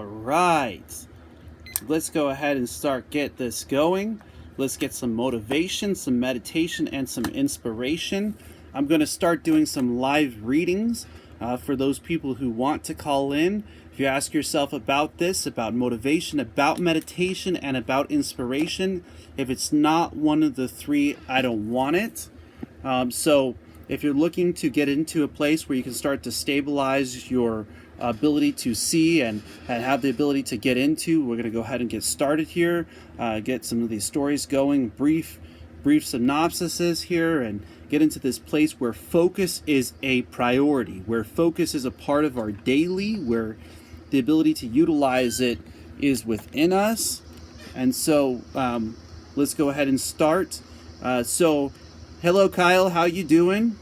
right. Let's go ahead and get this going. Let's get some motivation, some meditation, and some inspiration. I'm going to start doing some live readings for those people who want to call in. If you ask yourself about this, about motivation, about meditation, and about inspiration, if it's not one of the three, I don't want it. So if you're looking to get into a place where you can start to stabilize your ability to see and have the ability to get into, we're going to go ahead and get started here, get some of these stories going, brief synopsises here, and get into this place where focus is a priority, where focus is a part of our daily, where the ability to utilize it is within us. And so let's go ahead and start. So hello, Kyle, how you doing?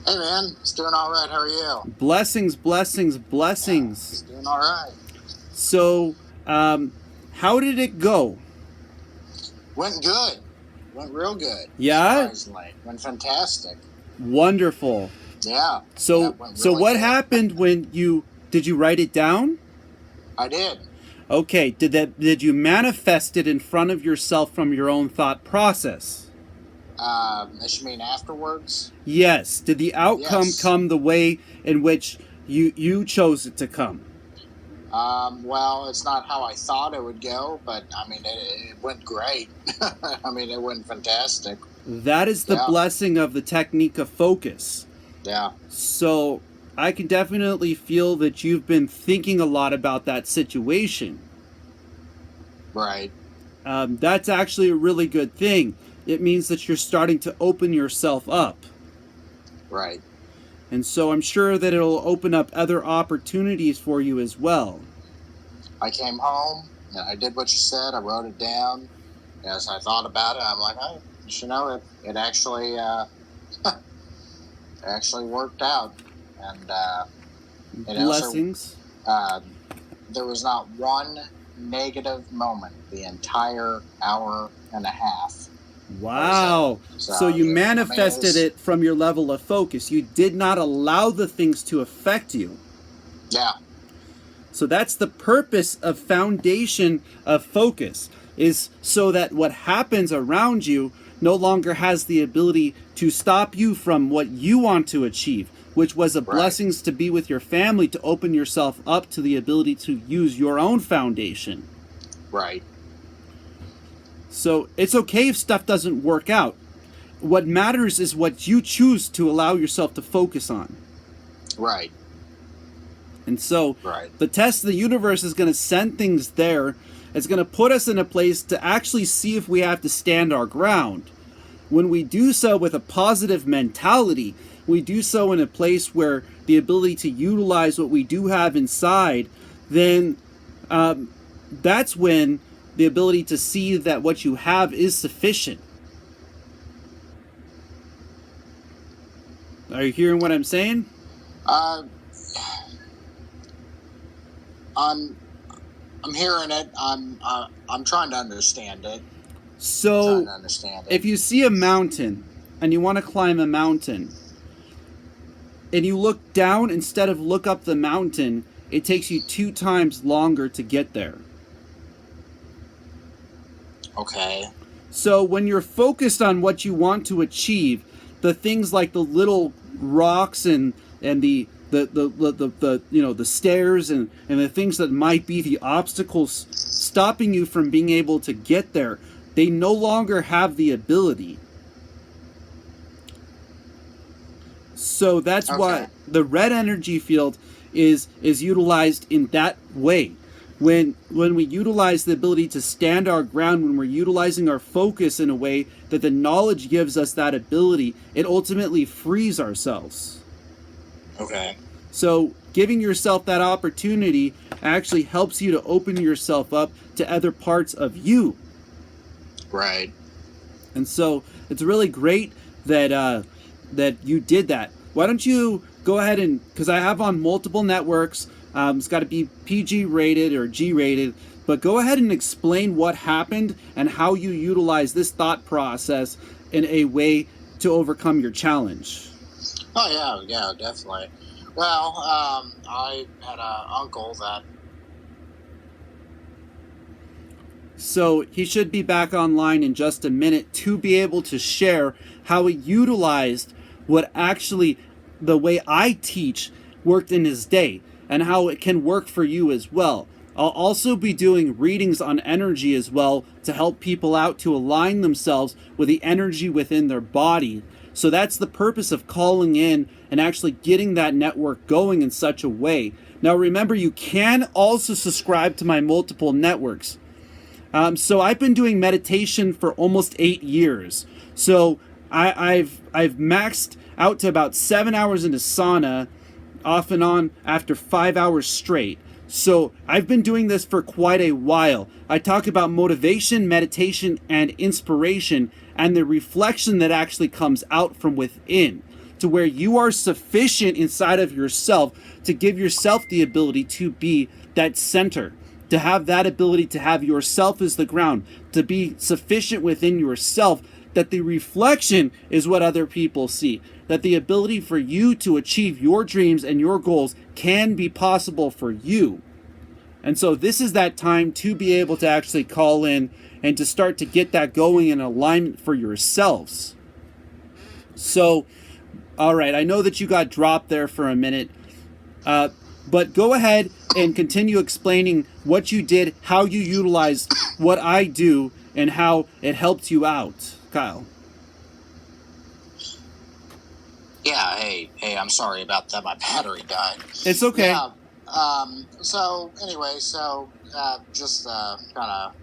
Hey man, it's doing all right. How are you? Blessings. Yeah, it's doing all right. So, how did it go? Went good. Went real good. Yeah? Surprisingly. Went fantastic. Wonderful. Yeah. So, went so really what good. happened when did you write it down? I did. Okay, did you manifest it in front of yourself from your own thought process? You mean afterwards? Yes. Did the outcome come the way in which you chose it to come? Well, it's not how I thought it would go, but I mean, it went great. I mean, it went fantastic. That is the blessing of the technique of focus. Yeah. So I can definitely feel that you've been thinking a lot about that situation. Right. That's actually a really good thing. It means that you're starting to open yourself up. Right. And so I'm sure that it'll open up other opportunities for you as well. I came home and I did what you said. I wrote it down. As I thought about it, I'm like, hey, you know, it actually actually worked out. And blessings. There was not one negative moment the entire hour and a half. Wow. So you manifested it from your level of focus. You did not allow the things to affect you. Yeah. So that's the purpose of foundation of focus, is so that what happens around you no longer has the ability to stop you from what you want to achieve, which was a blessings to be with your family, to open yourself up to the ability to use your own foundation. Right. So it's okay if stuff doesn't work out. What matters is what you choose to allow yourself to focus on. Right. And so the test of the universe is going to send things there. It's going to put us in a place to actually see if we have to stand our ground. When we do so with a positive mentality, we do so in a place where the ability to utilize what we do have inside, then that's when the ability to see that what you have is sufficient. Are you hearing what I'm saying? I'm hearing it. I'm trying to understand it. So, if you see a mountain and you want to climb a mountain, and you look down instead of look up the mountain, it takes you 2 times longer to get there. Okay. So when you're focused on what you want to achieve, the things like the little rocks and the you know, the stairs and the things that might be the obstacles stopping you from being able to get there, they no longer have the ability. So that's why the red energy field is utilized in that way. When we utilize the ability to stand our ground, when we're utilizing our focus in a way that the knowledge gives us that ability, it ultimately frees ourselves. Okay. So giving yourself that opportunity actually helps you to open yourself up to other parts of you. Right. And so it's really great that that you did that. Why don't you go ahead and, because I have on multiple networks, it's got to be PG rated or G rated, but go ahead and explain what happened and how you utilize this thought process in a way to overcome your challenge. Oh yeah, definitely. Well, I had an uncle that So he should be back online in just a minute to be able to share how he utilized what actually the way I teach worked in his day and how it can work for you as well. I'll also be doing readings on energy as well to help people out to align themselves with the energy within their body. So that's the purpose of calling in and actually getting that network going in such a way. Now remember, you can also subscribe to my multiple networks. So I've been doing meditation for almost 8 years. So I've maxed out to about 7 hours into sauna, off and on after 5 hours straight. So I've been doing this for quite a while. I talk about motivation, meditation, and inspiration, and the reflection that actually comes out from within, to where you are sufficient inside of yourself to give yourself the ability to be that center, to have that ability to have yourself as the ground, to be sufficient within yourself, that the reflection is what other people see, that the ability for you to achieve your dreams and your goals can be possible for you. And so this is that time to be able to actually call in and to start to get that going in alignment for yourselves. So, all right, I know that you got dropped there for a minute, but go ahead and continue explaining what you did, how you utilized what I do, and how it helped you out, Kyle. Yeah, hey, I'm sorry about that. My battery died. It's okay. Yeah. So anyway, just kind of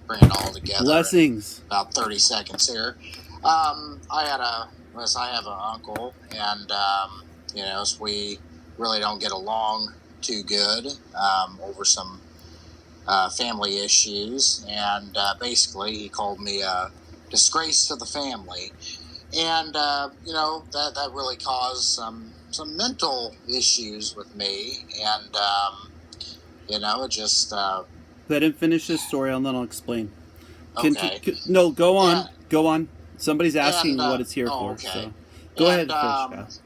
bring it all together. Blessings. About 30 seconds here. I have an uncle, and so we really don't get along too good over some family issues, and basically he called me a disgrace to the family. And, that really caused some mental issues with me. And, it just... Let him finish his story and then I'll explain. Okay. No, go on. Yeah. Go on. Somebody's asking what it's here for. Okay. So go ahead and finish.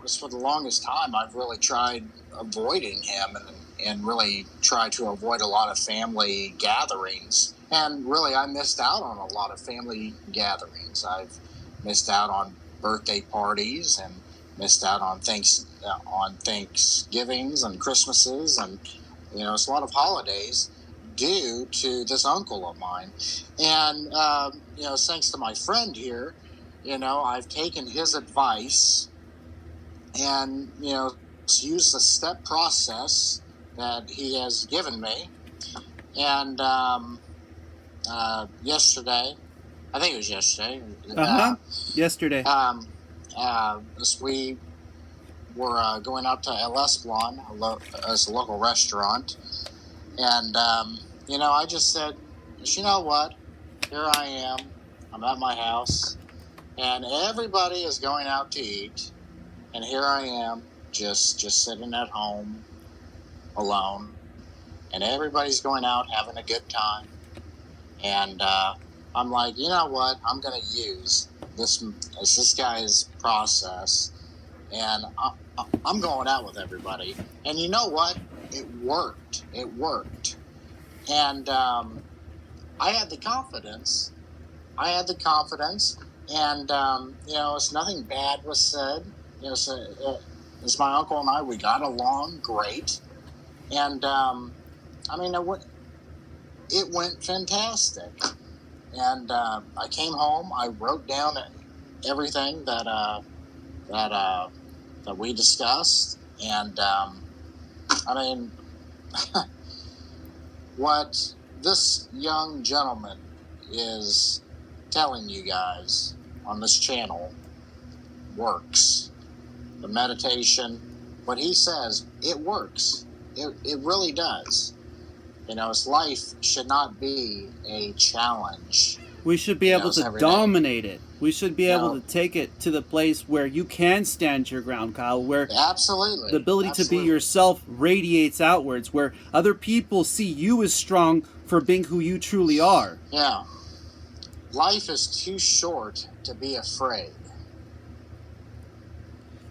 Just for the longest time, I've really tried avoiding him and really tried to avoid a lot of family gatherings. And really, I missed out on a lot of family gatherings. I've missed out on birthday parties and missed out on Thanksgivings and Christmases, and it's a lot of holidays due to this uncle of mine. And thanks to my friend here, I've taken his advice and used the step process that he has given me. And yesterday, I think it was yesterday. Yesterday. We were going out to El Esplon, as a local restaurant, and I just said, you know what? Here I am. I'm at my house, and everybody is going out to eat, and here I am, just sitting at home, alone, and everybody's going out having a good time, and I'm like, you know what? I'm going to use this guy's process, and I'm going out with everybody. And you know what? It worked. It worked. And I had the confidence. And, it's nothing bad was said. It's my uncle and I, we got along great. And, it went fantastic. And I came home. I wrote down everything that we discussed, and what this young gentleman is telling you guys on this channel works. The meditation, what he says, it works. It really does. His life should not be a challenge. We should be able to dominate it. We should be able to take it to the place where you can stand your ground, Kyle, where absolutely the ability to be yourself radiates outwards, where other people see you as strong for being who you truly are. Yeah. Life is too short to be afraid.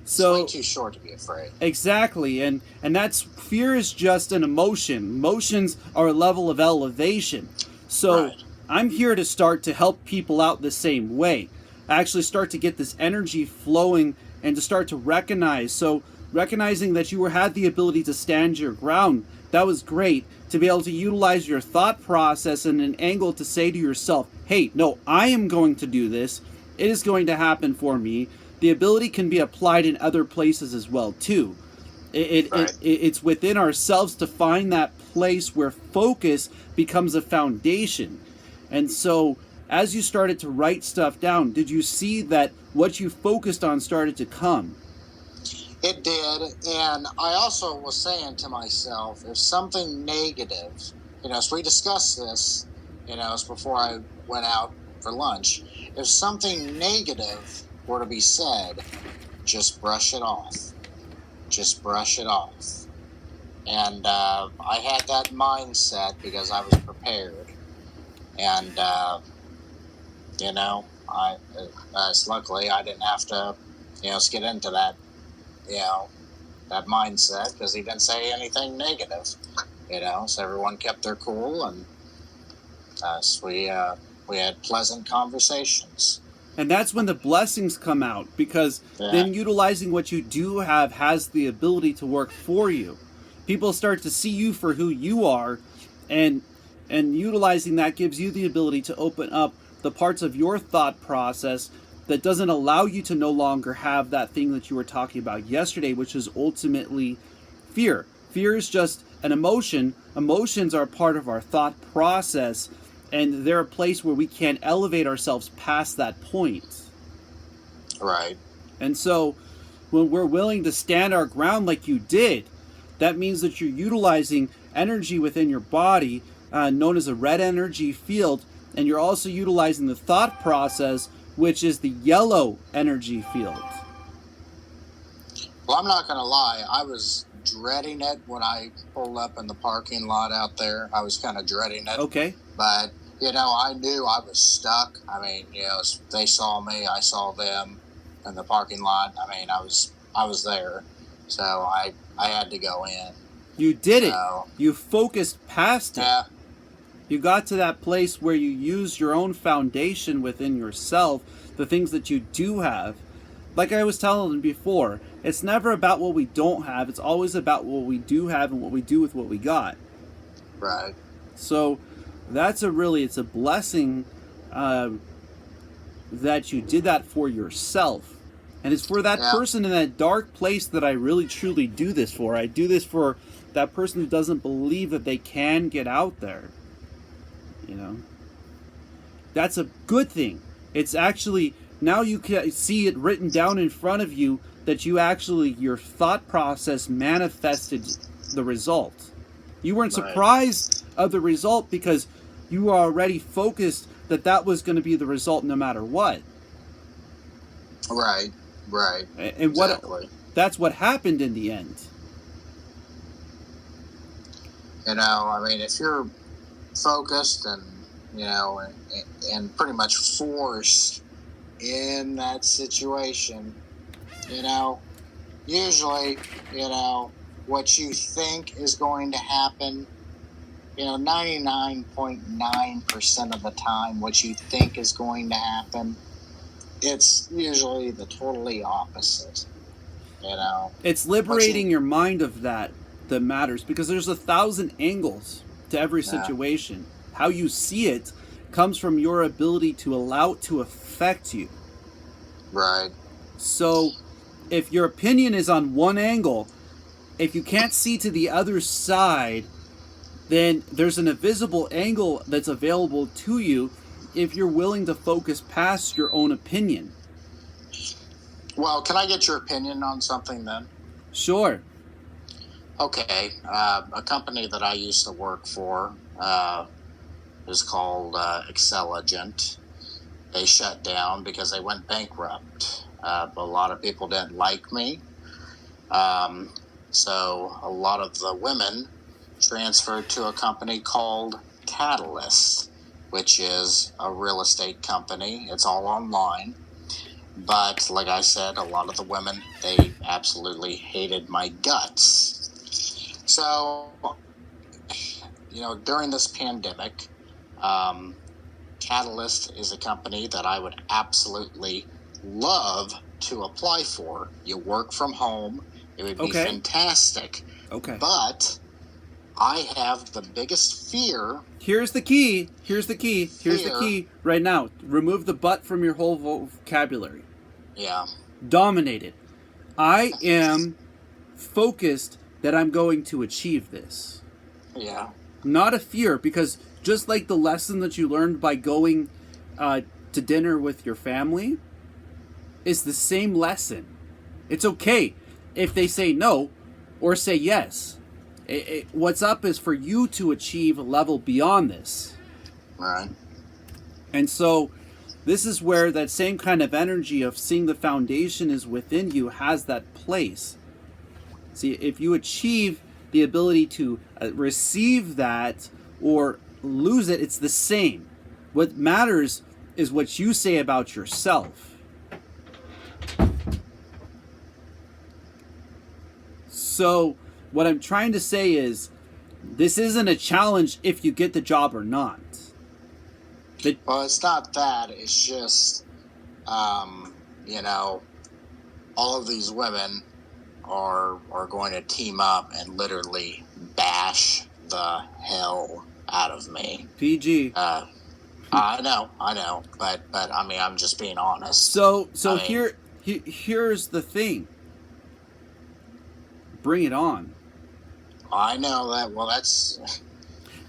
It's way too short to be afraid. Exactly, and that's fear is just an emotion. Emotions are a level of elevation. So Right. I'm here to start to help people out the same way. Actually start to get this energy flowing and to start to recognize. So recognizing that you had the ability to stand your ground, that was great. To be able to utilize your thought process in an angle to say to yourself, hey, no, I am going to do this. It is going to happen for me. The ability can be applied in other places as well too. It's within ourselves to find that place where focus becomes a foundation. And so as you started to write stuff down, did you see that what you focused on started to come? It did, and I also was saying to myself, if something negative, as we discussed this, as before I went out for lunch, if something negative were to be said, just brush it off. Just brush it off. And I had that mindset because I was prepared. And, luckily I didn't have to, get into that, that mindset because he didn't say anything negative, so everyone kept their cool, and we had pleasant conversations. And that's when the blessings come out, because then utilizing what you do have has the ability to work for you. People start to see you for who you are, and utilizing that gives you the ability to open up the parts of your thought process that doesn't allow you to no longer have that thing that you were talking about yesterday, which is ultimately fear. Fear is just an emotion. Emotions are part of our thought process, and they're a place where we can't elevate ourselves past that point. Right. And so when we're willing to stand our ground like you did, that means that you're utilizing energy within your body, known as a red energy field, and you're also utilizing the thought process, which is the yellow energy field. Well, I'm not going to lie. I was dreading it when I pulled up in the parking lot out there. I was kind of dreading it. Okay. But, I knew I was stuck. I mean, they saw me, I saw them in the parking lot. I mean, I was there. So I had to go in. You did it. You focused past it. Yeah. You got to that place where you use your own foundation within yourself, the things that you do have. Like I was telling them before, it's never about what we don't have. It's always about what we do have and what we do with what we got. Right. So it's a blessing that you did that for yourself. And it's for that person in that dark place that I really truly do this for. I do this for that person who doesn't believe that they can get out there. That's a good thing. It's actually, now you can see it written down in front of you that your thought process manifested the result. You weren't surprised of the result because you were already focused that was going to be the result no matter what. Right. And exactly. That's what happened in the end. I mean, if you're focused and and pretty much forced in that situation, usually, what you think is going to happen, 99.9% of the time, what you think is going to happen, it's usually the totally opposite. It's liberating your mind of that matters, because there's 1,000 angles to every situation. How you see it comes from your ability to allow it to affect you. Right. So if your opinion is on one angle, if you can't see to the other side, then there's an invisible angle that's available to you if you're willing to focus past your own opinion. Well, can I get your opinion on something then? Sure. Okay. A company that I used to work for is called Excelligent. They shut down because they went bankrupt. A lot of people didn't like me. So a lot of the women transferred to a company called Catalyst, which is a real estate company. It's all online. But like I said, a lot of the women, they absolutely hated my guts. So, during this pandemic, Catalyst is a company that I would absolutely love to apply for. You work from home. It would be fantastic. Okay. But I have the biggest fear. Here's the key. Here's the key right now. Remove the but from your whole vocabulary. Yeah. Dominate it. I am focused that I'm going to achieve this. Yeah. Not a fear, because just like the lesson that you learned by going to dinner with your family is the same lesson. It's okay if they say no or say yes. What's up is for you to achieve a level beyond this. Right. And so this is where that same kind of energy of seeing the foundation is within you has that place. See, if you achieve the ability to receive that or lose it, it's the same. What matters is what you say about yourself. So what I'm trying to say is, this isn't a challenge if you get the job or not. Well, it's not that. It's just, all of these women are going to team up and literally bash the hell out of me. PG. I know, but I mean, I'm just being honest. So here's the thing. Bring it on. I know that. Well, that's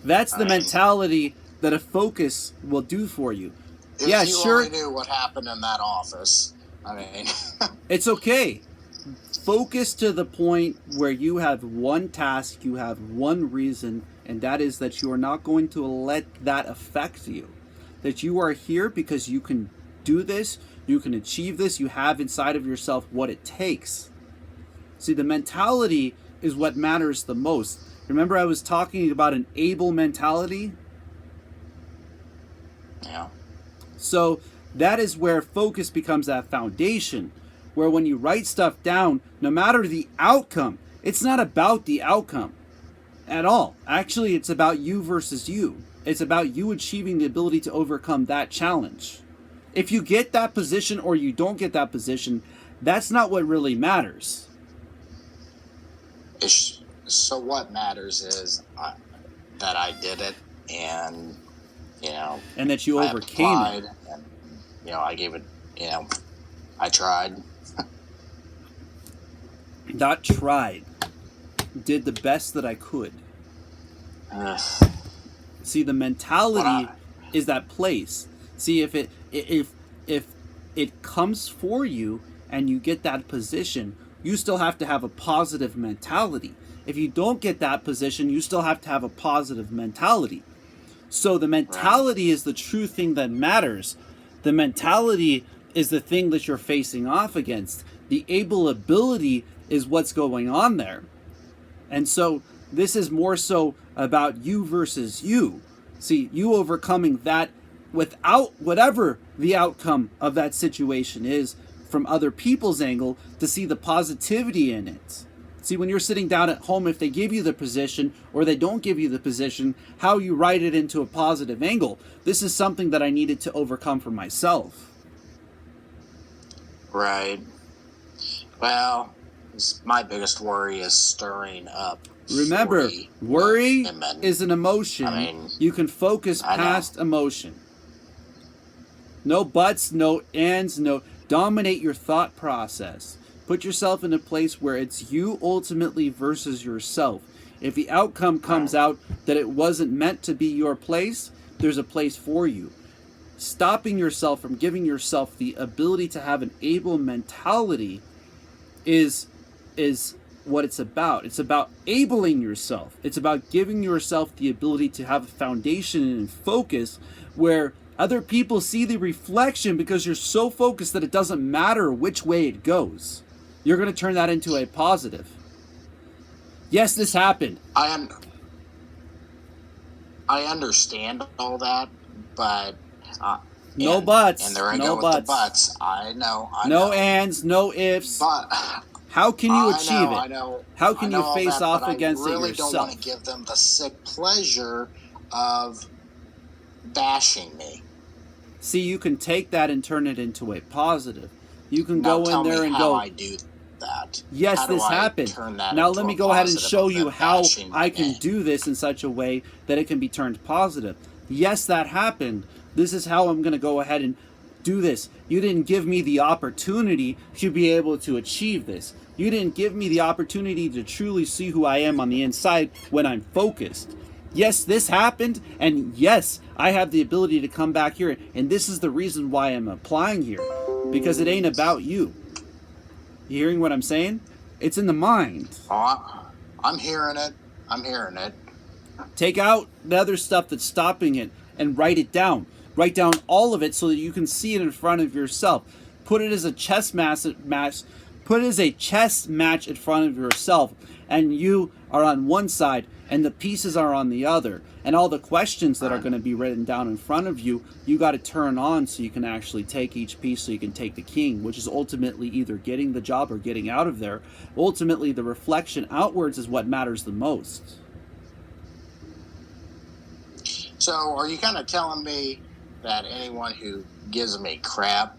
the mentality that a focus will do for you. If you only knew what happened in that office. I mean, it's okay. Focus to the point where you have one task, you have one reason, and that is that you are not going to let that affect you. That you are here because you can do this, you can achieve this, you have inside of yourself what it takes. See, the mentality is what matters the most. Remember I was talking about an able mentality? Yeah. So that is where focus becomes that foundation, where when you write stuff down, no matter the outcome, it's not about the outcome at all. Actually, it's about you versus you. It's about you achieving the ability to overcome that challenge. If you get that position or you don't get that position, that's not what really matters. So what matters is that I did it, and and that you overcame it. And I gave it. I tried. Not tried. Did the best that I could. See, the mentality is that place. See, if it comes for you and you get that position, you still have to have a positive mentality. If you don't get that position, you still have to have a positive mentality. So the mentality is the true thing that matters. The mentality is the thing that you're facing off against. The able ability is what's going on there. And so this is more so about you versus you. See, you overcoming that without whatever the outcome of that situation is from other people's angle, to see the positivity in it. See, when you're sitting down at home, if they give you the position or they don't give you the position, how you write it into a positive angle. This is something that I needed to overcome for myself. Right. Well, my biggest worry is stirring up. Remember, worry is an emotion. I mean, you can focus past emotion. No buts, no ands, no. Dominate your thought process. Put yourself in a place where it's you ultimately versus yourself. If the outcome comes out that it wasn't meant to be your place, there's a place for you. Stopping yourself from giving yourself the ability to have an able mentality is what it's about. It's about abling yourself. It's about giving yourself the ability to have a foundation and focus where other people see the reflection, because you're so focused that it doesn't matter which way it goes. You're going to turn that into a positive. Yes, this happened. I understand all that, but No buts. And there I no go buts. with the buts. I know. No ands, no ifs. But how can you achieve it? I know. How can I know you face all that, off against it yourself? I really don't want to give them the sick pleasure of bashing me. See, you can take that and turn it into a positive. You can now go in there and go, I do that. yes, how this happened. Now let me go ahead and show you how I can do this in such a way that it can be turned positive. Yes, that happened. This is how I'm going to go ahead and do this. You didn't give me the opportunity to be able to achieve this. You didn't give me the opportunity to truly see who I am on the inside when I'm focused. Yes, this happened, and yes, I have the ability to come back here, and this is the reason why I'm applying here, because it ain't about you. You hearing what I'm saying? It's in the mind. Oh, I'm hearing it. I'm hearing it. Take out the other stuff that's stopping it and write it down. Write down all of it so that you can see it in front of yourself. Put it as a chess match. Put it as a chess match in front of yourself, and you are on one side, and the pieces are on the other. And all the questions that are going to be written down in front of you, you got to turn on so you can actually take each piece, so you can take the king, which is ultimately either getting the job or getting out of there. Ultimately, the reflection outwards is what matters the most. So, are you kind of telling me that anyone who gives me crap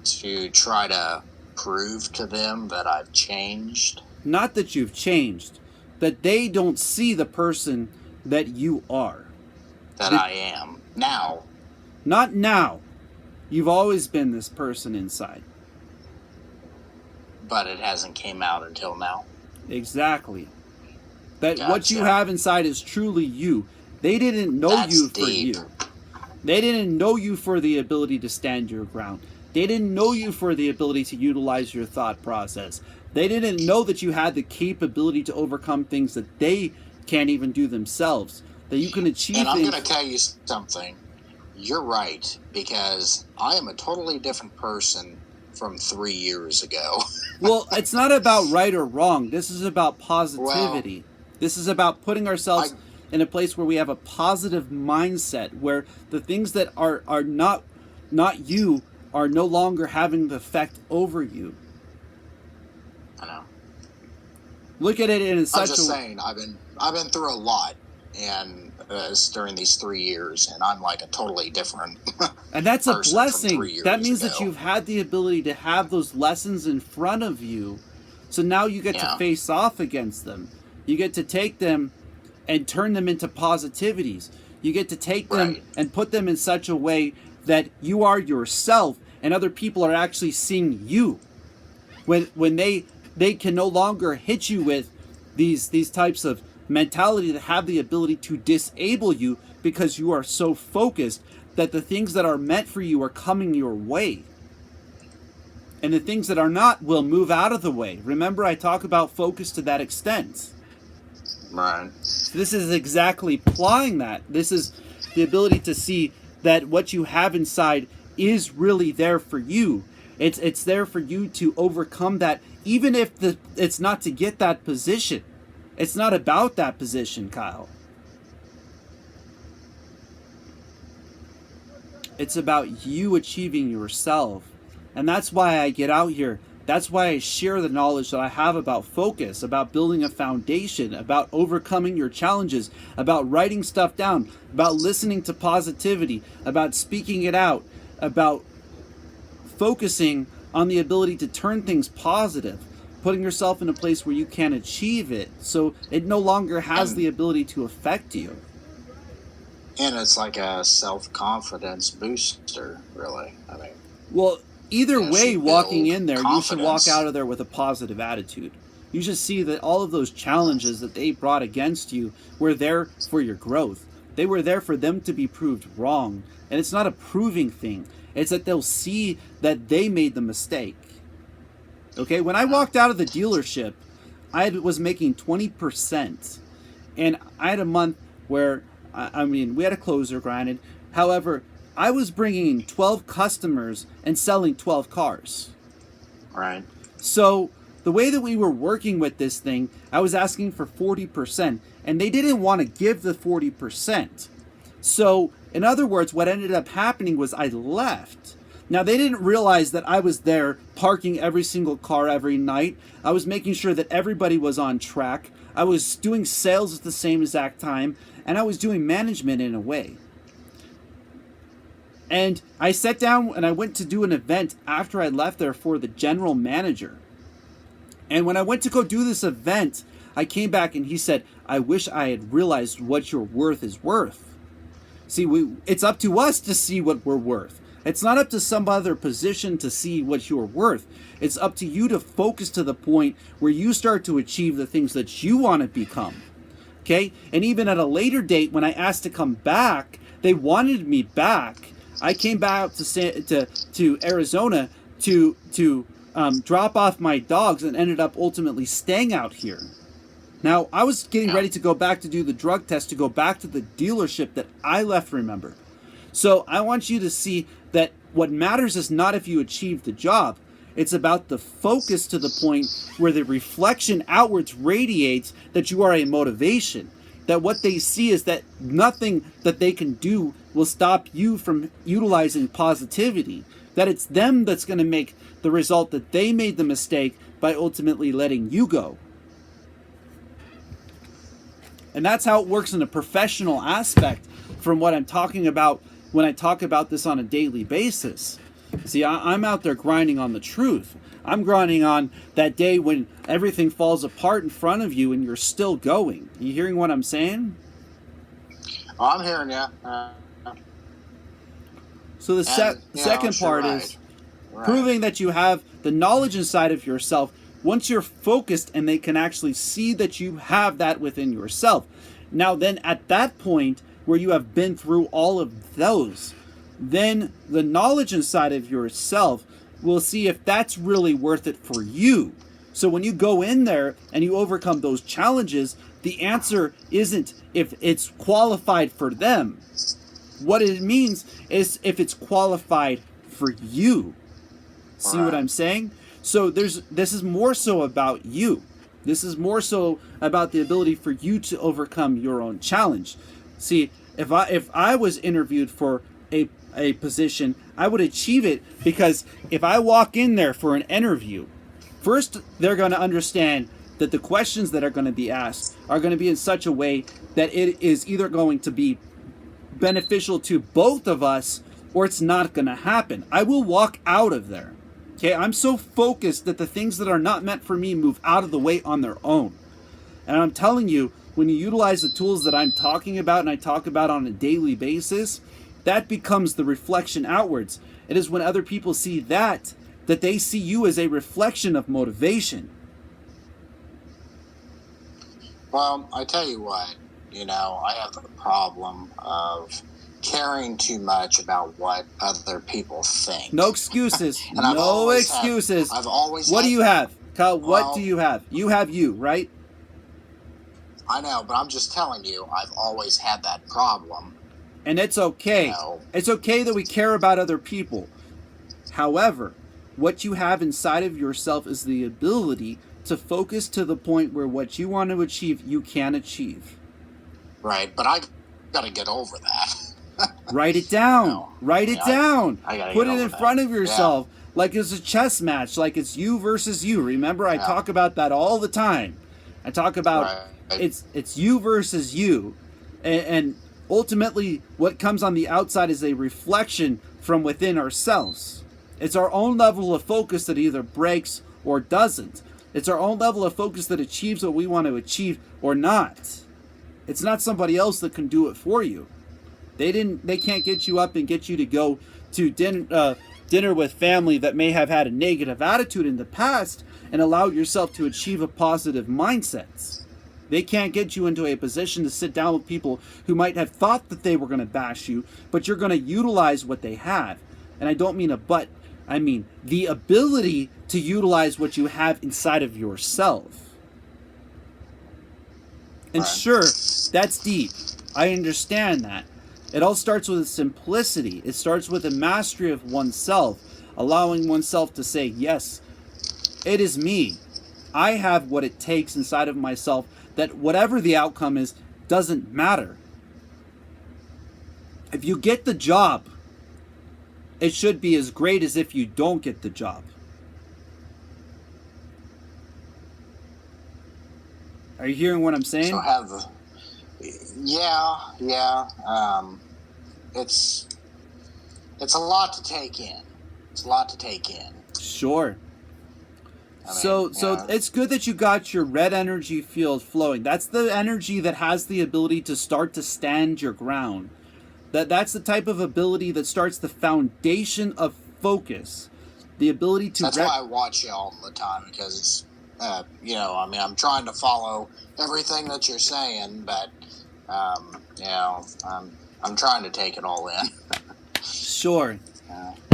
to try to prove to them that I've changed? Not that you've changed, that they don't see the person that you are. That I am now. Not now. You've always been this person inside. But it hasn't came out until now. Exactly. That Gotcha. What you have inside is truly you. They didn't know you for you. They didn't know you for the ability to stand your ground. They didn't know you for the ability to utilize your thought process. They didn't know that you had the capability to overcome things that they can't even do themselves. That you can achieve And I'm things. going to tell you something. You're right, because I am a totally different person from 3 years ago. Well, it's not about right or wrong. This is about positivity. This is about putting ourselves in a place where we have a positive mindset, where the things that are not you are no longer having the effect over you. I know. Look at it in such I'm just saying, I've been through a lot, and during these 3 years, and I'm like a totally different. And that's a blessing. That means ago. that you've had the ability to have those lessons in front of you, so now you get to face off against them. You get to take them and turn them into positivities. You get to take them and put them in such a way that you are yourself, and other people are actually seeing you. When they can no longer hit you with these types of mentality that have the ability to disable you, because you are so focused that the things that are meant for you are coming your way. And the things that are not will move out of the way. Remember, I talk about focus to that extent. Right. This is exactly applying that. This is the ability to see that what you have inside is really there for you. It's there for you to overcome that, even if it's not to get that position. It's not about that position, Kyle. It's about you achieving yourself. And that's why I get out here. That's why I share the knowledge that I have about focus, about building a foundation, about overcoming your challenges, about writing stuff down, about listening to positivity, about speaking it out, about focusing on the ability to turn things positive, putting yourself in a place where you can achieve it, so it no longer has the ability to affect you. And it's like a self-confidence booster, really. I mean, well, either way, walking in there, confidence. You should walk out of there with a positive attitude. You should see that all of those challenges that they brought against you were there for your growth. They were there for them to be proved wrong. And it's not a proving thing. It's that they'll see that they made the mistake. Okay, when I walked out of the dealership, I was making 20%. And I had a month where, we had a closer, granted. However, I was bringing in 12 customers and selling 12 cars. Right. So the way that we were working with this thing, I was asking for 40%, and they didn't want to give the 40%. So In other words, what ended up happening was I left. Now, they didn't realize that I was there parking every single car every night. I was making sure that everybody was on track. I was doing sales at the same exact time, and I was doing management in a way. And I sat down and I went to do an event after I left there for the general manager. And when I went to go do this event, I came back and he said, I wish I had realized what your worth is worth. See, it's up to us to see what we're worth. It's not up to some other position to see what you're worth. It's up to you to focus to the point where you start to achieve the things that you want to become. Okay? And even at a later date, when I asked to come back, they wanted me back. I came back to Arizona to drop off my dogs and ended up ultimately staying out here. Now, I was getting ready to go back to do the drug test, to go back to the dealership that I left, remember. So I want you to see that what matters is not if you achieve the job. It's about the focus to the point where the reflection outwards radiates that you are a motivation. That what they see is that nothing that they can do will stop you from utilizing positivity. That it's them that's going to make the result that they made the mistake by ultimately letting you go. And that's how it works in a professional aspect from what I'm talking about when I talk about this on a daily basis. See, I'm out there grinding on the truth. I'm grinding on that day when everything falls apart in front of you and you're still going. You hearing what I'm saying? Oh, I'm hearing you. So the second part is proving that you have the knowledge inside of yourself. Once you're focused and they can actually see that you have that within yourself. Now then at that point where you have been through all of those, then the knowledge inside of yourself will see if that's really worth it for you. So when you go in there and you overcome those challenges, the answer isn't if it's qualified for them. What it means is if it's qualified for you. See what I'm saying? So this is more so about you. This is more so about the ability for you to overcome your own challenge. See, if I was interviewed for a position, I would achieve it because if I walk in there for an interview, first they're going to understand that the questions that are going to be asked are going to be in such a way that it is either going to be beneficial to both of us or it's not going to happen. I will walk out of there. Okay, I'm so focused that the things that are not meant for me move out of the way on their own. And I'm telling you, when you utilize the tools that I'm talking about and I talk about on a daily basis, that becomes the reflection outwards. It is when other people see that they see you as a reflection of motivation. Well, I tell you what, I have the problem of caring too much about what other people think. No excuses. No excuses. I've always What do you have? Kyle, what do you have? You have you, right? I know, but I'm just telling you, I've always had that problem. And it's okay. It's okay that we care about other people. However, what you have inside of yourself is the ability to focus to the point where what you want to achieve, you can achieve. Right, but I got to get over that. Write it down. Write it down. Put it in front of yourself like it's a chess match, like it's you versus you. Remember, I talk about that all the time. I talk about it's you versus you. And ultimately, what comes on the outside is a reflection from within ourselves. It's our own level of focus that either breaks or doesn't. It's our own level of focus that achieves what we want to achieve or not. It's not somebody else that can do it for you. They can't get you up and get you to go to dinner with family that may have had a negative attitude in the past and allow yourself to achieve a positive mindset. They can't get you into a position to sit down with people who might have thought that they were going to bash you, but you're going to utilize what they have. And I don't mean a but, I mean the ability to utilize what you have inside of yourself. And sure, that's deep. I understand that. It all starts with simplicity. It starts with a mastery of oneself, allowing oneself to say, yes, it is me. I have what it takes inside of myself that whatever the outcome is, doesn't matter. If you get the job, it should be as great as if you don't get the job. Are you hearing what I'm saying? So yeah. It's a lot to take in. Sure. So it's good that you got your red energy field flowing. That's the energy that has the ability to start to stand your ground. That's the type of ability that starts the foundation of focus. The ability to... That's why I watch you all the time, because it's, I'm trying to follow everything that you're saying, but, I'm trying to take it all in. Sure.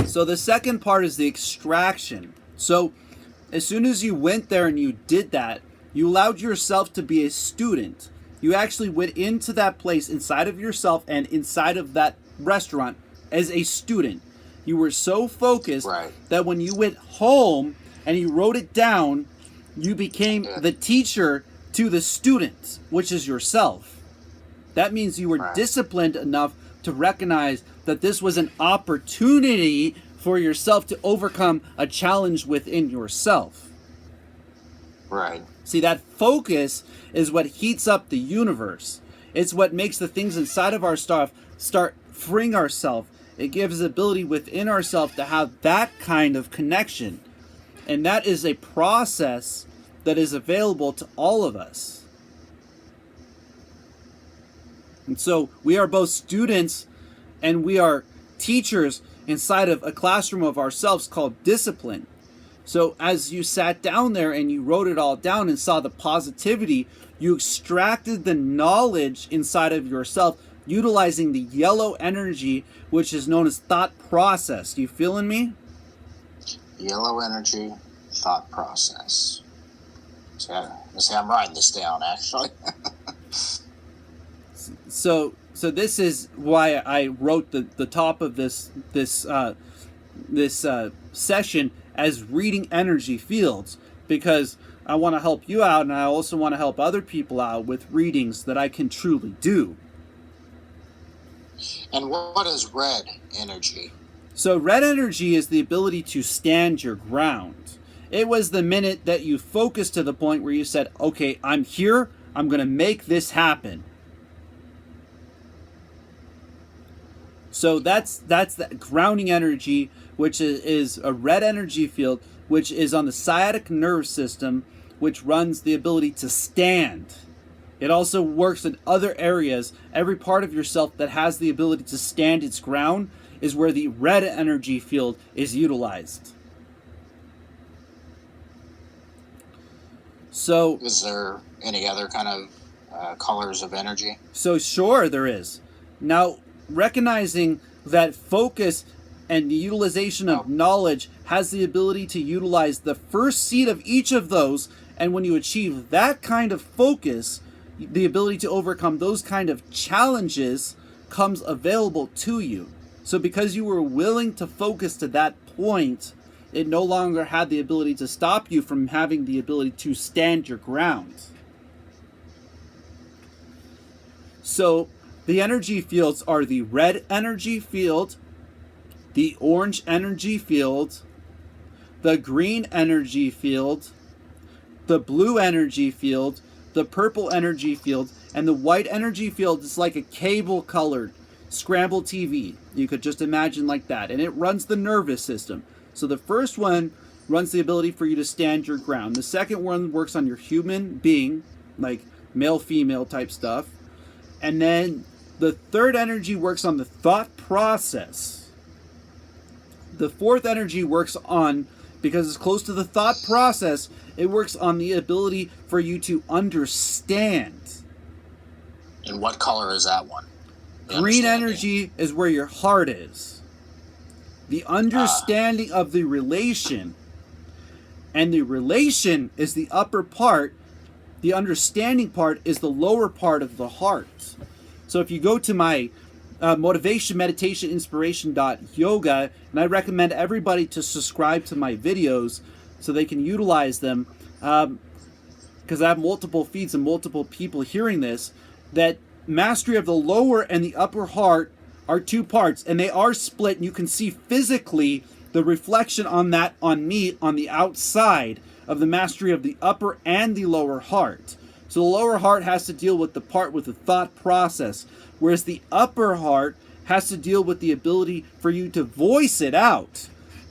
So the second part is the extraction. So as soon as you went there and you did that, you allowed yourself to be a student. You actually went into that place inside of yourself and inside of that restaurant as a student. You were so focused that when you went home and you wrote it down, you became the teacher to the students, which is yourself. That means you were disciplined enough to recognize that this was an opportunity for yourself to overcome a challenge within yourself. Right. See, that focus is what heats up the universe. It's what makes the things inside of our stuff start freeing ourselves. It gives the ability within ourselves to have that kind of connection. And that is a process that is available to all of us. And so we are both students and we are teachers inside of a classroom of ourselves called discipline. So as you sat down there and you wrote it all down and saw the positivity, you extracted the knowledge inside of yourself utilizing the yellow energy, which is known as thought process. You feeling me? Yellow energy, thought process. See, I'm writing this down, actually. So this is why I wrote the top of this session as reading energy fields, because I want to help you out and I also want to help other people out with readings that I can truly do. And what is red energy? So red energy is the ability to stand your ground. It was the minute that you focused to the point where you said, okay, I'm here, I'm going to make this happen. So that's the grounding energy, which is a red energy field, which is on the sciatic nerve system, which runs the ability to stand. It also works in other areas. Every part of yourself that has the ability to stand its ground is where the red energy field is utilized. So, is there any other kind of colors of energy? So sure, there is. Now, recognizing that focus and the utilization of knowledge has the ability to utilize the first seed of each of those, and when you achieve that kind of focus, the ability to overcome those kind of challenges comes available to you. So because you were willing to focus to that point, it no longer had the ability to stop you from having the ability to stand your ground. So the energy fields are the red energy field, the orange energy field, the green energy field, the blue energy field, the purple energy field, and the white energy field is like a cable-colored scrambled TV. You could just imagine like that. And it runs the nervous system. So the first one runs the ability for you to stand your ground. The second one works on your human being, like male-female type stuff. And then the third energy works on the thought process. The fourth energy works on, because it's close to the thought process, it works on the ability for you to understand. And what color is that one? Green energy is where your heart is. The understanding of the relation. And the relation is the upper part. The understanding part is the lower part of the heart. So if you go to my motivation, meditation, inspiration.yoga, and I recommend everybody to subscribe to my videos so they can utilize them, because I have multiple feeds and multiple people hearing this, that mastery of the lower and the upper heart are two parts, and they are split, and you can see physically the reflection on that on me on the outside of the mastery of the upper and the lower heart. So the lower heart has to deal with the part with the thought process, whereas the upper heart has to deal with the ability for you to voice it out.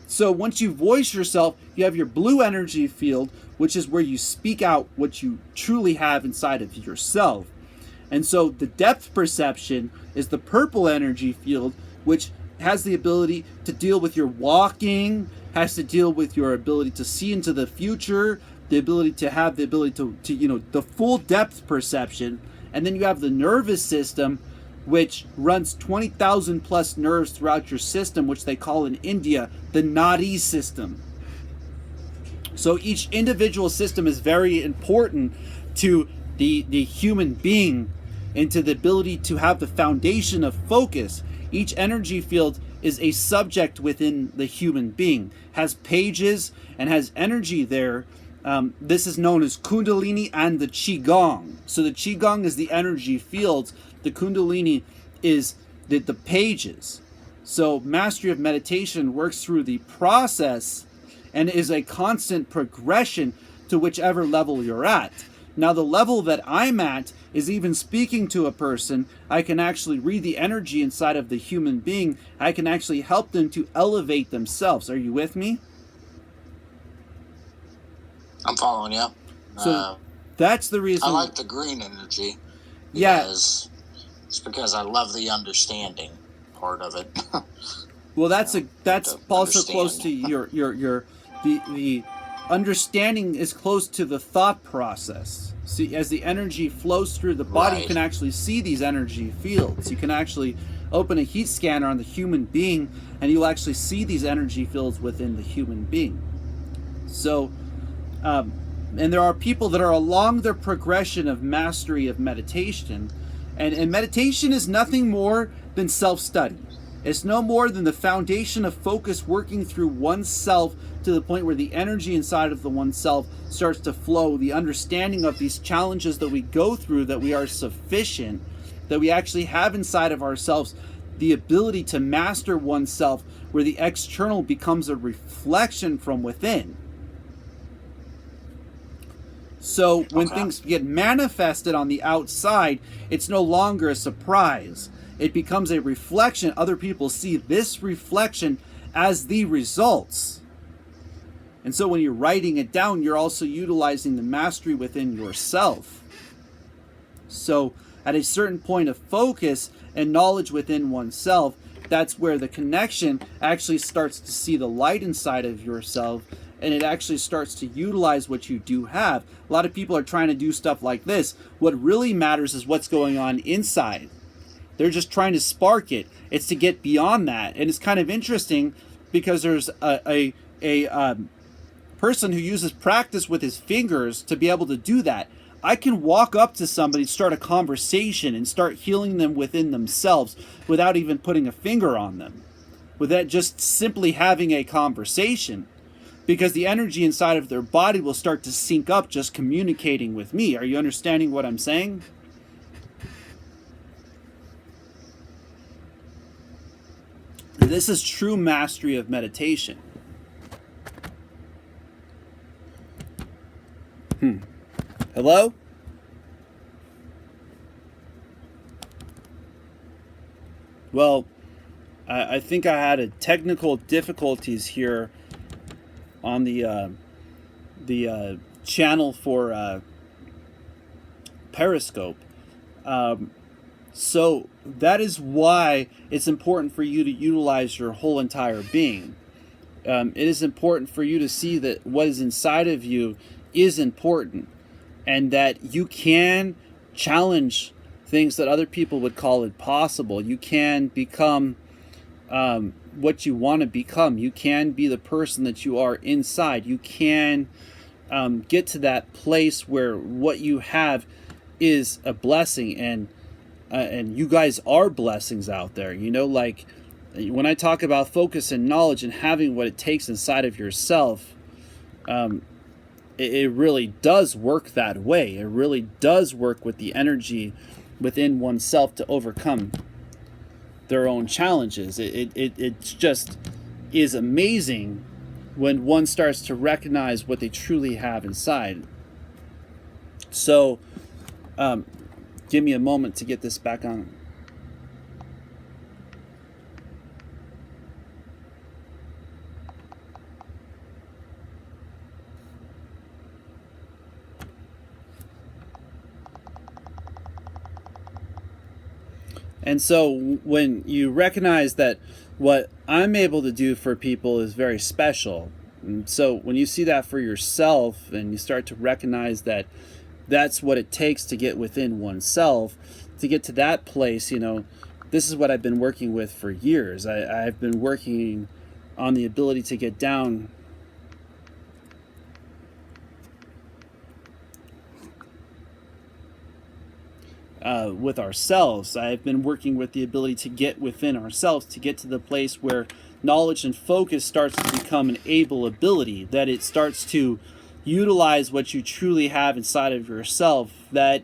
So once you voice yourself, you have your blue energy field, which is where you speak out what you truly have inside of yourself. And so the depth perception is the purple energy field, which has the ability to deal with your walking, has to deal with your ability to see into the future, the ability to have the ability to the full depth perception. And then you have the nervous system, which runs 20,000 plus nerves throughout your system, which they call in India the Nadi system. So each individual system is very important to the human being, and to the ability to have the foundation of focus. Each energy field is a subject within the human being, has pages and has energy there. This is known as Kundalini and the Qigong. So the Qigong is the energy fields, the Kundalini is the pages. So mastery of meditation works through the process and is a constant progression to whichever level you're at. Now the level that I'm at is even speaking to a person, I can actually read the energy inside of the human being. I can actually help them to elevate themselves. Are you with me? I'm following you. So that's the reason. I like the green energy. Yes. It's because I love the understanding part of it. Well, that's also close to the understanding is close to the thought process. See, as the energy flows through the body, right, you can actually see these energy fields. You can actually open a heat scanner on the human being, and you'll actually see these energy fields within the human being. So, and there are people that are along their progression of mastery of meditation, and meditation is nothing more than self-study. It's no more than the foundation of focus working through oneself to the point where the energy inside of the oneself starts to flow, the understanding of these challenges that we go through, that we are sufficient, that we actually have inside of ourselves the ability to master oneself, where the external becomes a reflection from within. So when things get manifested on the outside, it's no longer a surprise. It becomes a reflection. Other people see this reflection as the results. And so when you're writing it down, you're also utilizing the mastery within yourself. So at a certain point of focus and knowledge within oneself, that's where the connection actually starts to see the light inside of yourself, and it actually starts to utilize what you do have. A lot of people are trying to do stuff like this. What really matters is what's going on inside. They're just trying to spark it. It's to get beyond that. And it's kind of interesting because there's a person who uses practice with his fingers to be able to do that. I can walk up to somebody, start a conversation, and start healing them within themselves without even putting a finger on them. With that, just simply having a conversation. Because the energy inside of their body will start to sync up just communicating with me. Are you understanding what I'm saying? This is true mastery of meditation. Hello? Well, I think I had a technical difficulties here on the channel for Periscope. So that is why it's important for you to utilize your whole entire being. It is important for you to see that what is inside of you is important, and that you can challenge things that other people would call impossible. You can become what you want to become. You can be the person that you are inside. You can get to that place where what you have is a blessing, and you guys are blessings out there. You know, like when I talk about focus and knowledge and having what it takes inside of yourself, it really does work that way. It really does work with the energy within oneself to overcome their own challenges. It just is amazing when one starts to recognize what they truly have inside. So, give me a moment to get this back on. And so when you recognize that what I'm able to do for people is very special, and so when you see that for yourself and you start to recognize that that's what it takes to get within oneself, to get to that place, this is what I've been working with for years. I've been working on the ability to get down with ourselves. I've been working with the ability to get within ourselves, to get to the place where knowledge and focus starts to become an able ability, that it starts to utilize what you truly have inside of yourself, that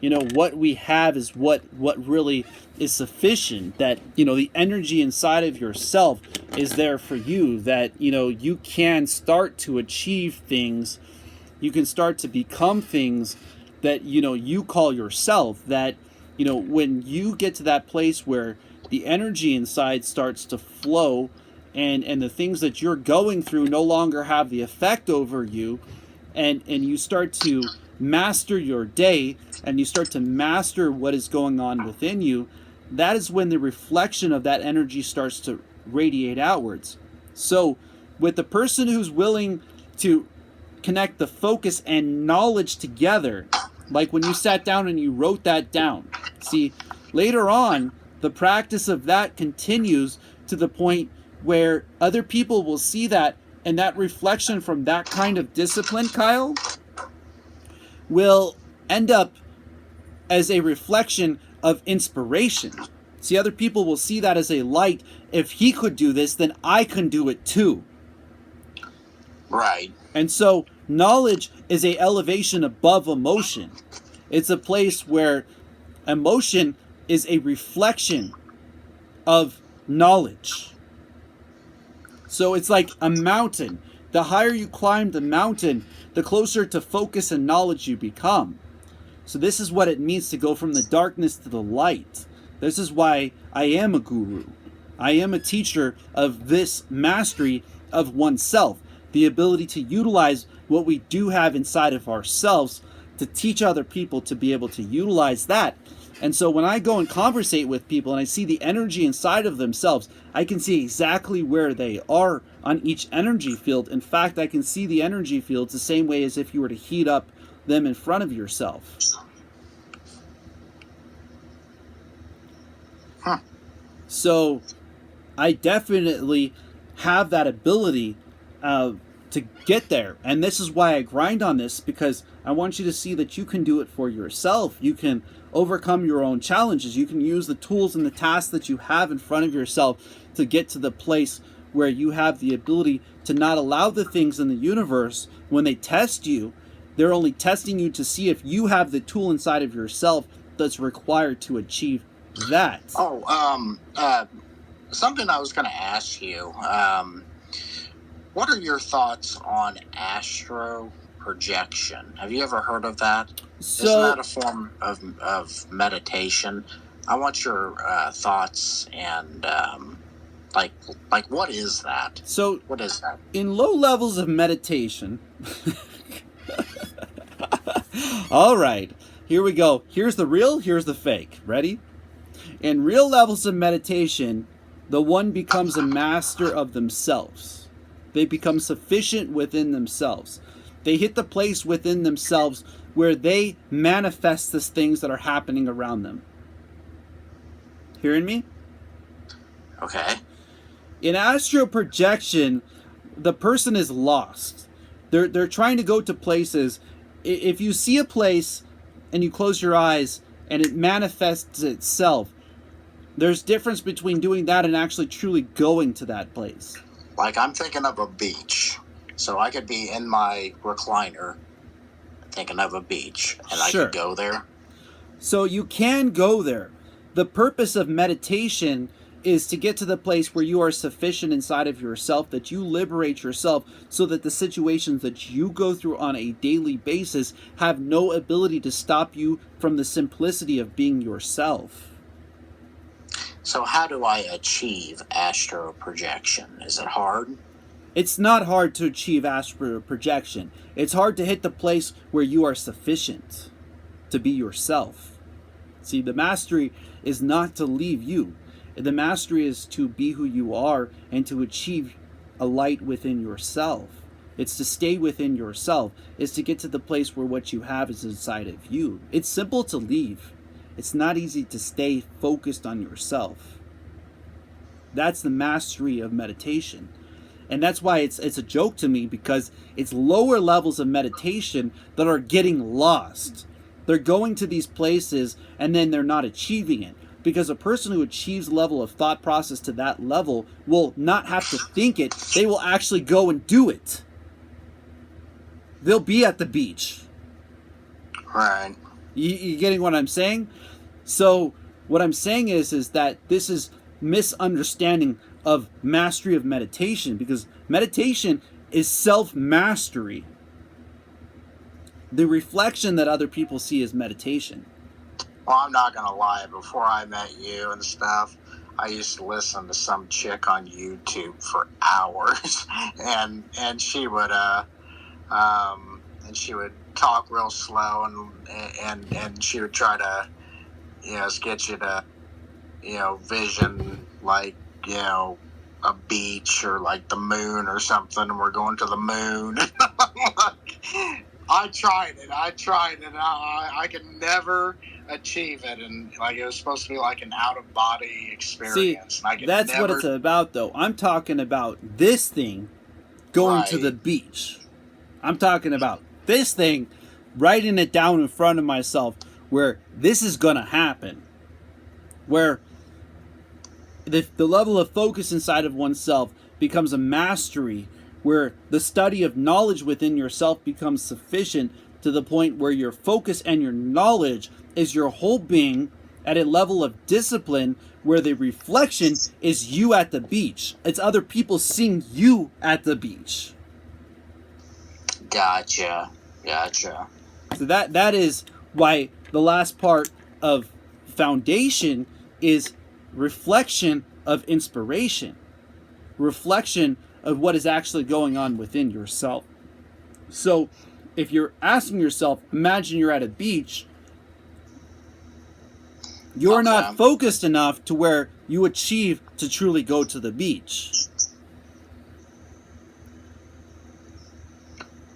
what we have is what really is sufficient, that the energy inside of yourself is there for you, that you can start to achieve things, you can start to become things that you call yourself, that when you get to that place where the energy inside starts to flow, and the things that you're going through no longer have the effect over you, and you start to master your day, and you start to master what is going on within you, that is when the reflection of that energy starts to radiate outwards. So with the person who's willing to connect the focus and knowledge together, like when you sat down and you wrote that down, see, later on the practice of that continues to the point where other people will see that, and that reflection from that kind of discipline, Kyle, will end up as a reflection of inspiration. See, other people will see that as a light. If he could do this, then I can do it too. Right. And so knowledge is a elevation above emotion. It's a place where emotion is a reflection of knowledge. So it's like a mountain. The higher you climb the mountain, the closer to focus and knowledge you become. So this is what it means to go from the darkness to the light. This is why I am a guru. I am a teacher of this mastery of oneself, the ability to utilize what we do have inside of ourselves to teach other people to be able to utilize that. And so when I go and conversate with people and I see the energy inside of themselves, I can see exactly where they are on each energy field. In fact, I can see the energy fields the same way as if you were to heat up them in front of yourself. Huh. So I definitely have that ability to get there. And this is why I grind on this, because I want you to see that you can do it for yourself. You can overcome your own challenges. You can use the tools and the tasks that you have in front of yourself to get to the place where you have the ability to not allow the things in the universe, when they test you, they're only testing you to see if you have the tool inside of yourself that's required to achieve that. Something I was going to ask you. What are your thoughts on Astro projection? Have you ever heard of that? Isn't that a form of meditation? I want your thoughts and like what is that? So what is that? In low levels of meditation, all right, here we go. Here's the real, here's the fake. Ready? In real levels of meditation, the one becomes a master of themselves. They become sufficient within themselves. They hit the place within themselves where they manifest the things that are happening around them. Hearing me? Okay. In astral projection, the person is lost. They're trying to go to places. If you see a place and you close your eyes and it manifests itself, there's difference between doing that and actually truly going to that place. Like, I'm thinking of a beach. So I could be in my recliner thinking of a beach, and I could go there. So you can go there. The purpose of meditation is to get to the place where you are sufficient inside of yourself, that you liberate yourself so that the situations that you go through on a daily basis have no ability to stop you from the simplicity of being yourself. So how do I achieve astro projection? Is it hard? It's not hard to achieve astral projection. It's hard to hit the place where you are sufficient to be yourself. See, the mastery is not to leave you. The mastery is to be who you are and to achieve a light within yourself. It's to stay within yourself. It's to get to the place where what you have is inside of you. It's simple to leave. It's not easy to stay focused on yourself. That's the mastery of meditation. And that's why it's a joke to me, because it's lower levels of meditation that are getting lost. They're going to these places and then they're not achieving it. Because a person who achieves level of thought process to that level will not have to think it. They will actually go and do it. They'll be at the beach. Right. You getting what I'm saying? So what I'm saying is that this is misunderstanding of mastery of meditation, because meditation is self-mastery. The reflection that other people see is meditation. Well, I'm not going to lie. Before I met you and stuff, I used to listen to some chick on YouTube for hours, and she would talk real slow, and she would try to, get you to, vision like, a beach or like the moon or something, and we're going to the moon. I tried it. I could never achieve it, and like it was supposed to be like an out of body experience. See, that's what it's about, though. I'm talking about this thing going to the beach. I'm talking about this thing, writing it down in front of myself, where this is gonna happen, where the level of focus inside of oneself becomes a mastery, where the study of knowledge within yourself becomes sufficient to the point where your focus and your knowledge is your whole being at a level of discipline where the reflection is you at the beach. It's other people seeing you at the beach. Gotcha. So that is why the last part of foundation is reflection of inspiration. Reflection of what is actually going on within yourself. So if you're asking yourself, imagine you're at a beach, you're not focused enough to where you achieve to truly go to the beach.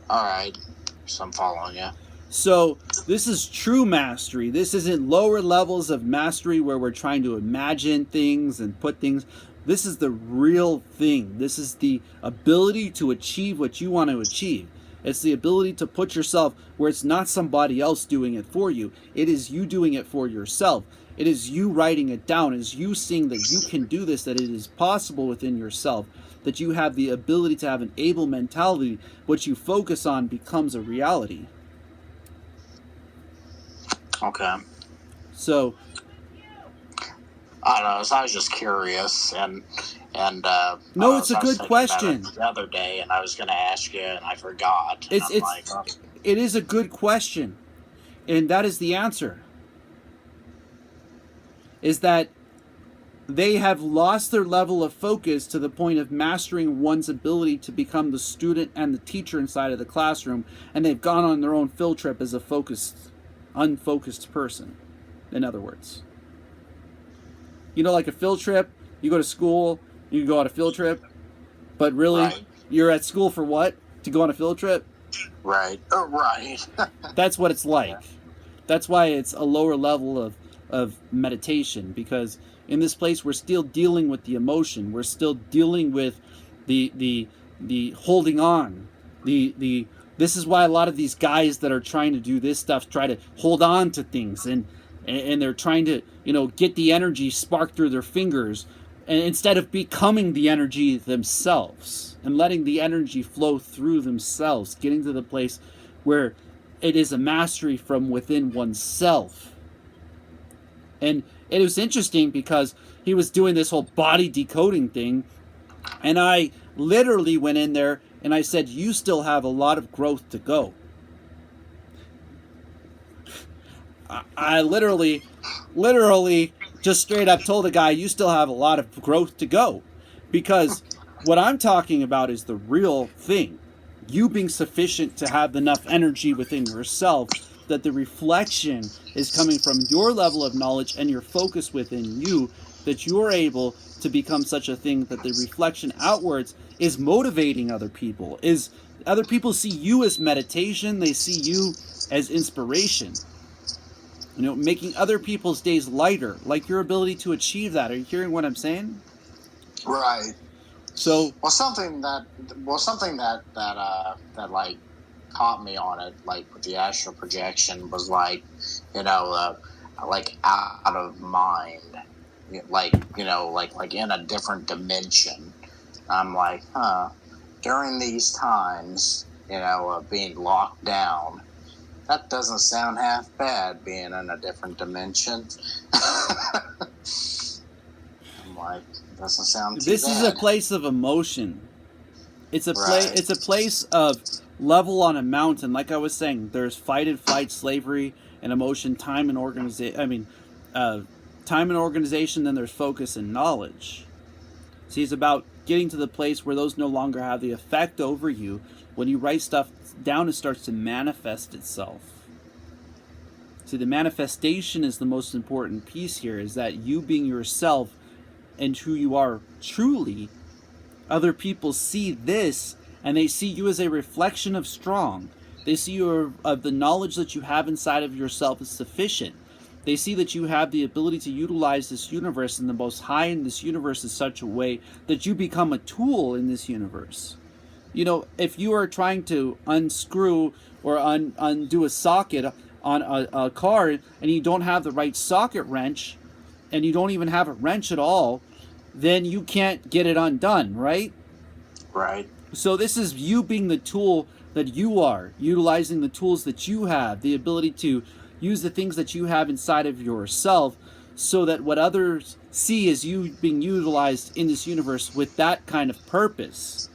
All right. So I'm following you. So this is true mastery. This isn't lower levels of mastery where we're trying to imagine things and put things. This is the real thing. This is the ability to achieve what you want to achieve. It's the ability to put yourself where it's not somebody else doing it for you. It is you doing it for yourself. It is you writing it down. It is you seeing that you can do this, that it is possible within yourself, that you have the ability to have an able mentality. What you focus on becomes a reality. Okay. So I don't know. So I was just curious, and no, it's a good question. The other day, and I was going to ask you, and I forgot. And it is a good question, and that is the answer. Is that they have lost their level of focus to the point of mastering one's ability to become the student and the teacher inside of the classroom, and they've gone on their own field trip as a unfocused person, in other words. Like a field trip, you go to school, you go on a field trip, but really, You're at school for what? To go on a field trip? Right. Right. That's what it's like. That's why it's a lower level of meditation, because in this place we're still dealing with the emotion. We're still dealing with the holding on. This is why a lot of these guys that are trying to do this stuff try to hold on to things, and they're trying to get the energy spark through their fingers, and instead of becoming the energy themselves and letting the energy flow through themselves, getting to the place where it is a mastery from within oneself. And it was interesting because he was doing this whole body decoding thing, and I literally went in there and I said, you still have a lot of growth to go. I literally just straight up told the guy, you still have a lot of growth to go. Because what I'm talking about is the real thing. You being sufficient to have enough energy within yourself that the reflection is coming from your level of knowledge and your focus within you, that you're able to become such a thing that the reflection outwards is motivating other people. Is other people see you as meditation, they see you as inspiration. You know, making other people's days lighter, like your ability to achieve that. Are you hearing what I'm saying? Right. So, something that like caught me on it, like with the astral projection, was like, like out of mind, like like in a different dimension. I'm like, during these times, being locked down. That doesn't sound half bad, being in a different dimension. I'm like, it doesn't sound too this bad. is a place of emotion. It's a Right. It's a place of level on a mountain. Like I was saying, there's fight and flight, slavery and emotion, time and organization. Time and organization. Then there's focus and knowledge. See, it's about getting to the place where those no longer have the effect over you. When you write stuff down, it starts to manifest itself. See, the manifestation is the most important piece here, is that you being yourself and who you are truly, other people see this and they see you as a reflection of strong. They see you of the knowledge that you have inside of yourself is sufficient. They see that you have the ability to utilize this universe and the most high in this universe in such a way that you become a tool in this universe. You know, if you are trying to unscrew or undo a socket on a car and you don't have the right socket wrench and you don't even have a wrench at all, then you can't get it undone, right? Right. So this is you being the tool that you are, utilizing the tools that you have, the ability to use the things that you have inside of yourself, so that what others see is you being utilized in this universe with that kind of purpose.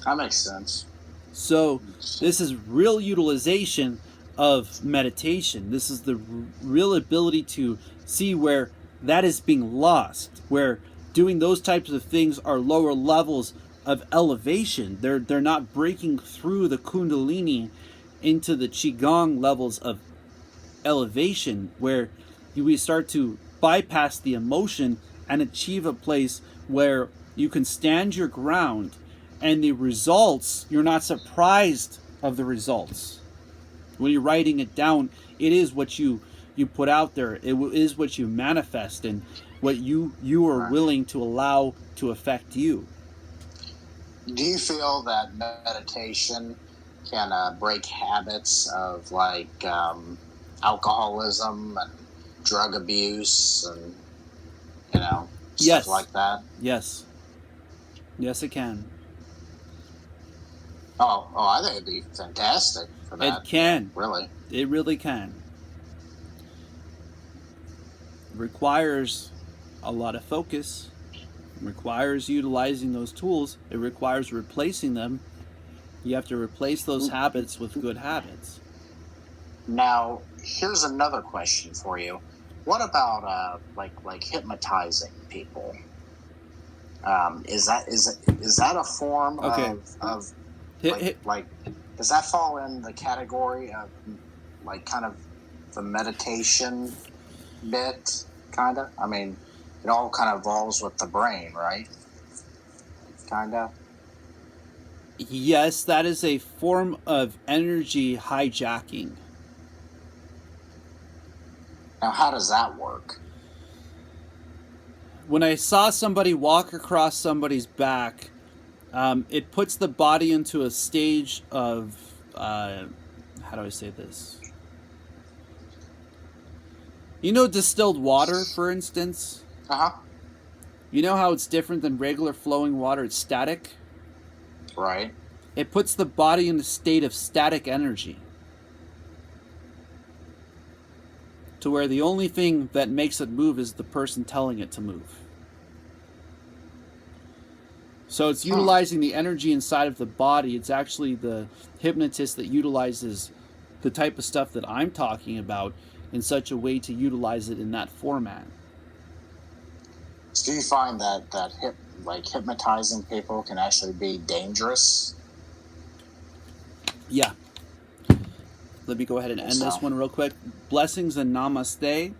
That makes sense. So this is real utilization of meditation. This is the real ability to see where that is being lost, where doing those types of things are lower levels of elevation. They're not breaking through the kundalini into the qigong levels of elevation, where we start to bypass the emotion and achieve a place where you can stand your ground, and the results, you're not surprised of the results. When you're writing it down, it is what you put out there. It is what you manifest, and what you are willing to allow to affect you. Do you feel that meditation can break habits of like alcoholism and drug abuse and Yes. stuff like that? Yes, it can. Oh, I think it'd be fantastic for that. It can. Really. It really can. It requires a lot of focus. It requires utilizing those tools. It requires replacing them. You have to replace those habits with good habits. Now, here's another question for you. What about like hypnotizing people? Is that a form of like does that fall in the category of like kind of the meditation bit, kind of? I mean, it all kind of evolves with the brain, right? Kind of. Yes, that is a form of energy hijacking. Now, how does that work? When I saw somebody walk across somebody's back, it puts the body into a stage of, how do I say this? You know distilled water, for instance? Uh-huh. You know how it's different than regular flowing water? It's static? Right. It puts the body in a state of static energy. to where the only thing that makes it move is the person telling it to move. So it's utilizing the energy inside of the body. It's actually the hypnotist that utilizes the type of stuff that I'm talking about in such a way to utilize it in that format. So do you find that hypnotizing people can actually be dangerous? Yeah. Let me go ahead and end this one real quick. Blessings and namaste.